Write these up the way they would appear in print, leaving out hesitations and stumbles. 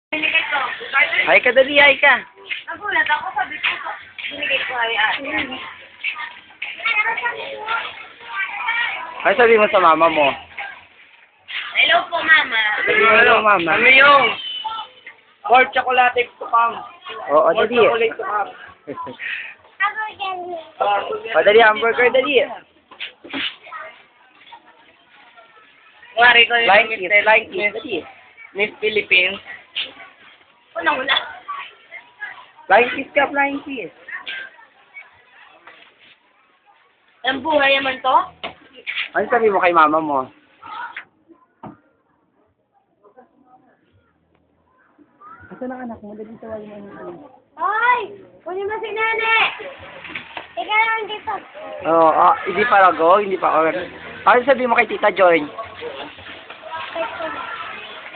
Binigay ko. Hi ka, dali, hi ka. Nagulat ako, sabi ko, binigay ko ay ate. Ano sabi mo sa mama mo? Hello po, mama. Sabi mo, hello, mama. Ano yung More chocolate to come. Oo, More dali. chocolate to come. O, dali, hamburger, dali. Ngari ko yung Like Miss it, like it, Miss dali. Miss Philippines. Unang-una. Flying kiss ka, flying kiss. Ang buhay naman to? Ano sabi mo kay mama mo? Asan ang anak mo? Dali, tawagin mo ang anak. Hoy! Kunin mo si Nene! Ikaw lang dito. Oo, hindi pa lago, hindi pa order. Ano sabi mo kay Tita Joy?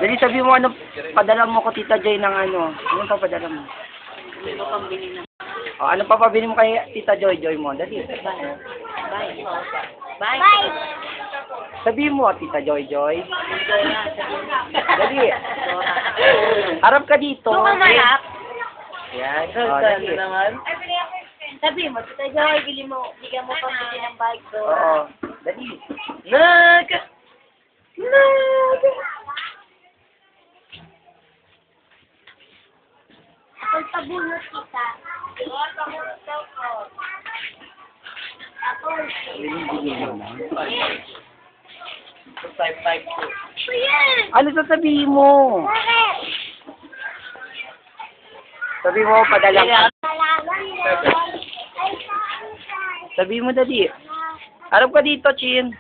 Dali, sabi mo ano, padala mo ko Tita Joy ng ano. Ano pa padala mo? Ano pang bili na? O, ano pa pabili mo kay Tita Joy, Joy mo? Dali. Bye. Bye. Bye. Sabi mo, Tita Joy, Joy. Dali. Harap ka dito. Doon ka malap. Yan. O, dali. Sabi mo, Tita Joy, bigyan mo pang bili ng bike doon. Oo. Dali. Ako'y pabunot kita. Ako'y... Type 2. Kuyan! Ano sasabihin mo? Bakit? Sabi mo, padala ka. Malaman mo. Ay, saan? Sabi mo, dali. Harap ka dito, Chin.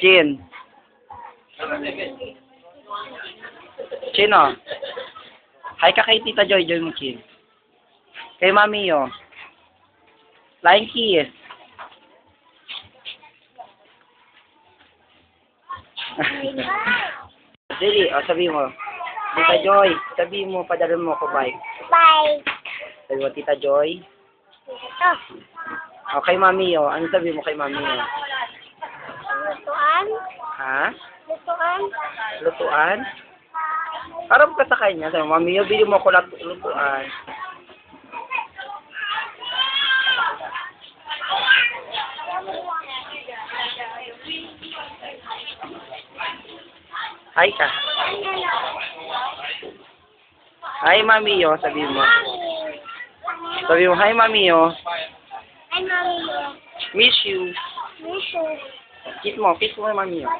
Chin. Chin, oh. Hi ka kay Tita Joy, Joy mo, Chin. Kay Mami, oh. Flying kiss. Dili, oh, sabi mo. Tita Joy, sabi mo, padala mo ko bike. Bye. Sabi mo, Tita Joy. Ito. O, kay Mami, oh. Ano sabi mo kay Mami, oh? Lutuan? Ha? Lutuan? Lutuan? Harap ka sa kanya. Sabi mo, Mami, oh, bili mo ko lutuan. Hi ka. Hi, Mami, oh. Sabi mo. Sabi mo, hi, Mami, oh. Ay, mami. Miss you. Miso. Kiss mo, Mami, oh.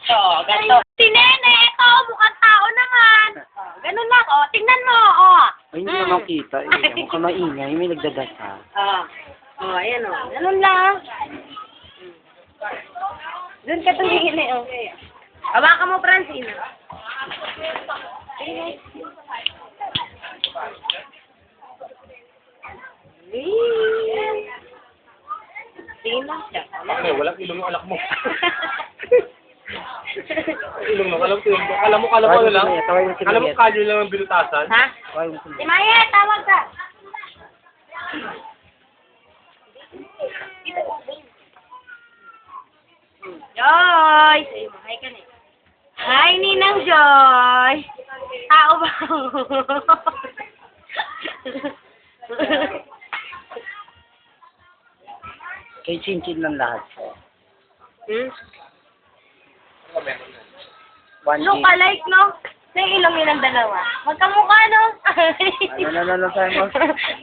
Oh, ganito. Si Nene, ito, mukhang tao naman. Ganun lang, oh. Tingnan mo, oh. Ay, hindi naman kita, eh. Mukhang maingay. May nagdadasa. Ayan, oh. Ganun lang. Doon ka tumingin eh, oh. Hawakan mo, Francine. Tingin lang siya. Okay, walang ilong yung alak mo. Ilong mo, alam ko. Alam mo ano lang? Alam mo kalyo lang ang binutasan? Ha? Si Maya, tawag ka. Joy! Sa'yo mo, hi ka na. Hi, Ninang Joy! Tao ba? Kay Chin-Chin lang lahat. Hmm? 1K. Look-alike, no? Sa ilong yun ang dalawa. Magkamukha, no? Ano, sabi mo?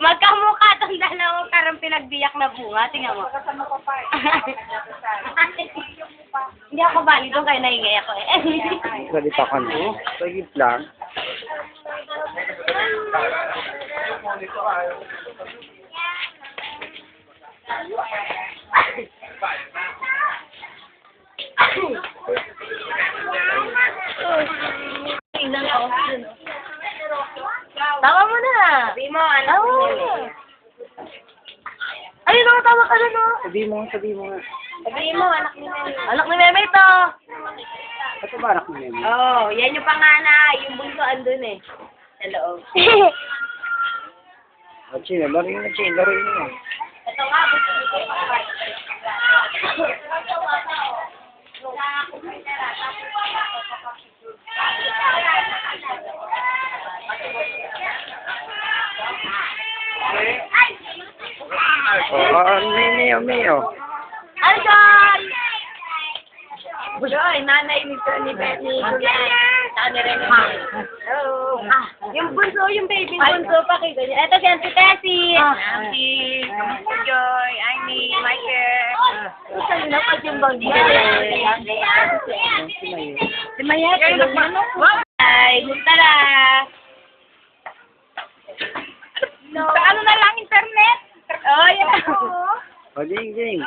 Magkamukha tong dalawa, parang pinagbiyak na bunga. Tingnan mo. Hindi ako valido, kaya naingay ako eh. Salita ka no? Sagip lang. Tingnan ko. Tawa mo na. Sabi mo, anak mo. Ayun o, tawa ka na no. Sabi mo. Sabi mo, anak ni Meme. Anak ni Meme ito. Ito ba anak mo yun? Oo, yan yung panganay. Yung bunso andun eh. Sa loob. Chin, laro yun. Ito nga, bunso nito. Meo. Hi, Joy! Joy, nanay ni Julian. Tani rin ni Hello. Yung bunso, yung baby bunso, pakita niya. Ito si Auntie Tessie. Auntie, kamusta Joy? Amy, Michael. Saan na pa yung bang Si Mayet. Hi, tara. Sa ano na lang, internet? Oh, yeah. O, Jing, Jing.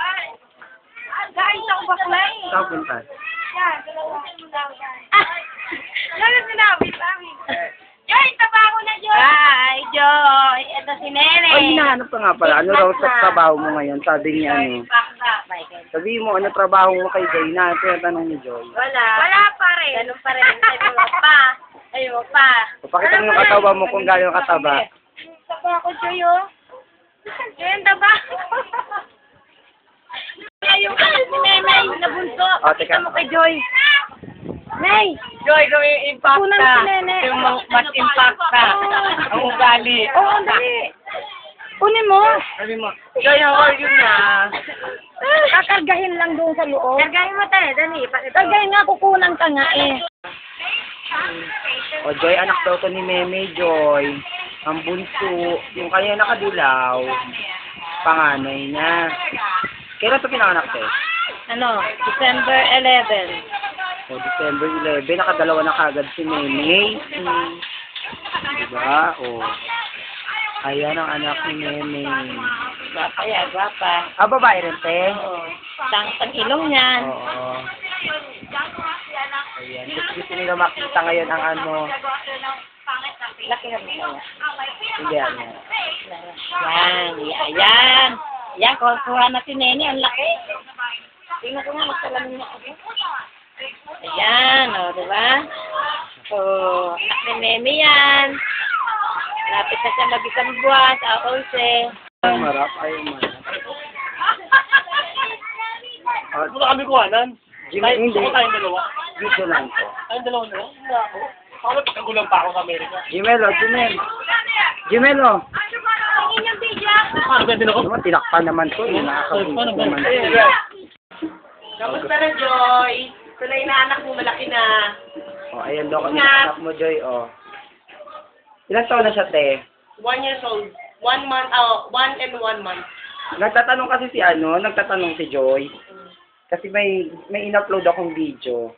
Guys, ako bakla eh. Saan punta? Yan, dalawasin mo daw yan. Ano sinabi sa amin? Joy, trabaho na, Joy! Hi, Joy! Ito si Nene. Ay, hinahanap ka nga pala. Ano raw sa trabaho mo ngayon? Sabi niya ano. Sabi mo, ano trabaho mo kay Joy? Na, tinatanong ni Joy. Wala pa rin. Ganun pa rin. Sabi mo pa. Sabi mo pa. Papakita mo yung kataba mo kung gano'ng kataba. Taba ako, Joy, oh. Joy, ang taba. Yung si Nenay, nabunso. O, teka. Pakita mo kay Joy. Nay! Joy, gawin yung impact Kunan ka. si Nene. Yung mas impact ka. Ang ugali. Oo, dali. Kunin mo. Sabi mo, Joy, how are you na? Kakargahin lang doon sa loob. Kargahin mo tayo, dali. Kargahin nga, kukunan ka nga eh. O, Joy, anak daw to ni Meme, Joy. Ang bunso. Yung kanya nakadilaw. Panganay niya. Kailan ito pinanganak, te? Ano, December 11. O, December 11, nakadalawa na kagad si Meme. Diba? O. Ayan ang anak ni Meme. Gwapa yan, gwapa. Ah, babae rin, te? Oo. Tang ilong niyan. Oo. Ayan. Gusto nila makita ngayon ang ano. Laki na mo. Hindi, ano. Yan, yan. Yan, kuha na si Nene, ang laki. Tingnan ko nga, magsalamin niya ako. Ayan, o, diba? So, anak ni Nene yan. Lapit na siya mag-isang buwan sa 11. Ay, marap. Ay, marap. Ano kami kuhanan? Jimmy, hindi. Ako tayong dalawa. Dito lang po. Tayong dalawa na lang? Wala ako. Ako nagkagulang pa ako sa Amerika. Jimelo, Jimel. Jimelo. Ang inyong video. Ano ba din ako? Diba, tinakpan naman to. Nakakabuntot naman to. Kamusta na, Joy? Tuloy na anak mo, malaki na. O, ayan daw kami anak mo, Joy, o. Ilang taon na siya, te? 1 years old. 1 month, 1 and 1 month. Nagtatanong kasi si ano, nagtatanong si Joy. Kasi may in-upload akong video.